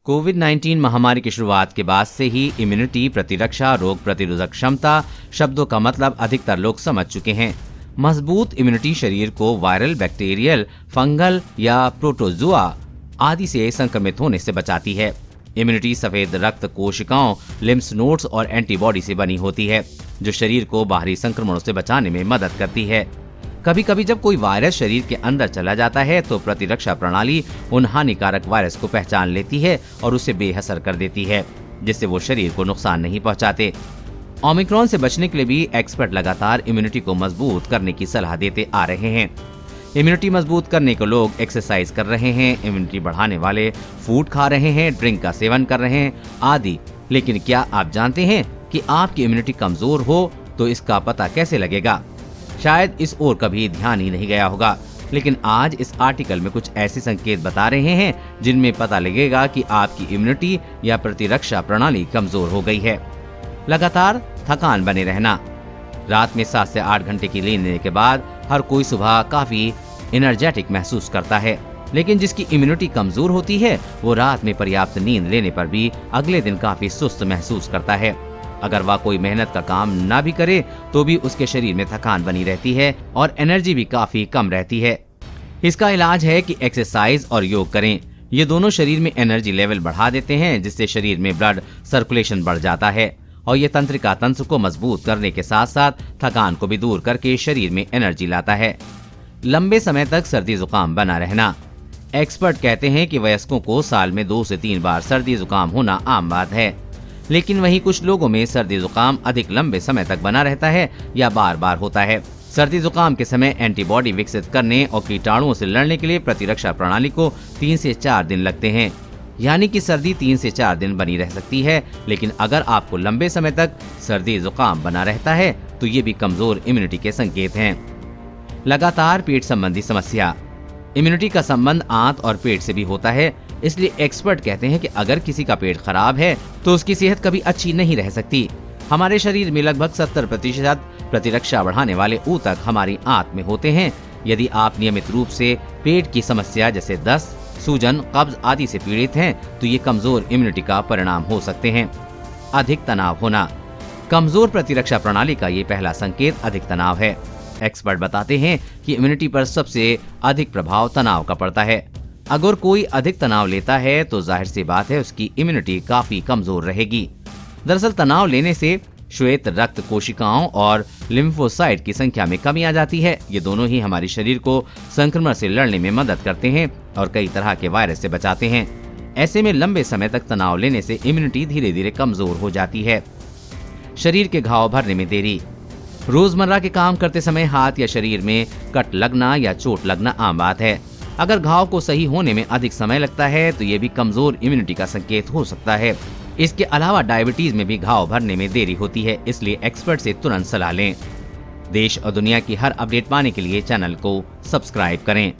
कोविड-19 महामारी की शुरुआत के बाद से ही इम्यूनिटी, प्रतिरक्षा, रोग प्रतिरोधक क्षमता शब्दों का मतलब अधिकतर लोग समझ चुके हैं। मजबूत इम्यूनिटी शरीर को वायरल, बैक्टीरियल, फंगल या प्रोटोजुआ आदि से संक्रमित होने से बचाती है। इम्यूनिटी सफेद रक्त कोशिकाओं, लिम्फ नोड्स और एंटीबॉडी से बनी होती है, जो शरीर को बाहरी संक्रमणों से बचाने में मदद करती है। कभी कभी जब कोई वायरस शरीर के अंदर चला जाता है तो प्रतिरक्षा प्रणाली उन हानिकारक वायरस को पहचान लेती है और उसे बेअसर कर देती है, जिससे वो शरीर को नुकसान नहीं पहुंचाते। ओमिक्रॉन से बचने के लिए भी एक्सपर्ट लगातार इम्यूनिटी को मजबूत करने की सलाह देते आ रहे हैं। इम्यूनिटी मजबूत करने को लोग एक्सरसाइज कर रहे हैं, इम्यूनिटी बढ़ाने वाले फूड खा रहे हैं, ड्रिंक का सेवन कर रहे हैं आदि। लेकिन क्या आप जानते हैं कि आपकी इम्यूनिटी कमजोर हो तो इसका पता कैसे लगेगा? शायद इस ओर कभी ध्यान ही नहीं गया होगा, लेकिन आज इस आर्टिकल में कुछ ऐसे संकेत बता रहे हैं जिनमें पता लगेगा कि आपकी इम्यूनिटी या प्रतिरक्षा प्रणाली कमजोर हो गई है। लगातार थकान बने रहना। रात में 7 से 8 घंटे की नींद लेने के बाद हर कोई सुबह काफी एनर्जेटिक महसूस करता है, लेकिन जिसकी इम्यूनिटी कमजोर होती है वो रात में पर्याप्त नींद लेने पर भी अगले दिन काफी सुस्त महसूस करता है। अगर वह कोई मेहनत का काम ना भी करे तो भी उसके शरीर में थकान बनी रहती है और एनर्जी भी काफी कम रहती है। इसका इलाज है कि एक्सरसाइज और योग करें। ये दोनों शरीर में एनर्जी लेवल बढ़ा देते हैं, जिससे शरीर में ब्लड सर्कुलेशन बढ़ जाता है और ये तंत्रिका तंत्र को मजबूत करने के साथ साथ थकान को भी दूर करके शरीर में एनर्जी लाता है। लंबे समय तक सर्दी जुकाम बना रहना। एक्सपर्ट कहते हैं कि वयस्कों को साल में 2 से 3 बार सर्दी जुकाम होना आम बात है, लेकिन वहीं कुछ लोगों में सर्दी जुकाम अधिक लंबे समय तक बना रहता है या बार बार होता है। सर्दी जुकाम के समय एंटीबॉडी विकसित करने और कीटाणुओं से लड़ने के लिए प्रतिरक्षा प्रणाली को 3 से 4 दिन लगते हैं, यानी कि सर्दी 3 से 4 दिन बनी रह सकती है। लेकिन अगर आपको लंबे समय तक सर्दी जुकाम बना रहता है तो ये भी कमजोर इम्यूनिटी के संकेत हैं। लगातार पेट संबंधी समस्या। इम्यूनिटी का संबंध आंत और पेट से भी होता है, इसलिए एक्सपर्ट कहते हैं कि अगर किसी का पेट खराब है तो उसकी सेहत कभी अच्छी नहीं रह सकती। हमारे शरीर में लगभग 70% प्रतिरक्षा बढ़ाने ऊतक ऊतक हमारी आंत में होते हैं। यदि आप नियमित रूप से पेट की समस्या जैसे दस्त, सूजन, कब्ज आदि से पीड़ित हैं तो ये कमजोर इम्यूनिटी का परिणाम हो सकते हैं। अधिक तनाव होना। कमजोर प्रतिरक्षा प्रणाली का ये पहला संकेत अधिक तनाव है। एक्सपर्ट बताते हैं कि इम्यूनिटी पर सबसे अधिक प्रभाव तनाव का पड़ता है। अगर कोई अधिक तनाव लेता है तो जाहिर सी बात है उसकी इम्यूनिटी काफी कमजोर रहेगी। दरअसल तनाव लेने से श्वेत रक्त कोशिकाओं और लिम्फोसाइट की संख्या में कमी आ जाती है। ये दोनों ही हमारे शरीर को संक्रमण से लड़ने में मदद करते हैं और कई तरह के वायरस से बचाते हैं। ऐसे में लंबे समय तक तनाव लेने से इम्यूनिटी धीरे धीरे कमजोर हो जाती है। शरीर के घाव भरने में देरी। रोजमर्रा के काम करते समय हाथ या शरीर में कट लगना या चोट लगना आम बात है। अगर घाव को सही होने में अधिक समय लगता है तो ये भी कमजोर इम्यूनिटी का संकेत हो सकता है। इसके अलावा डायबिटीज में भी घाव भरने में देरी होती है, इसलिए एक्सपर्ट से तुरंत सलाह लें। देश और दुनिया की हर अपडेट पाने के लिए चैनल को सब्सक्राइब करें।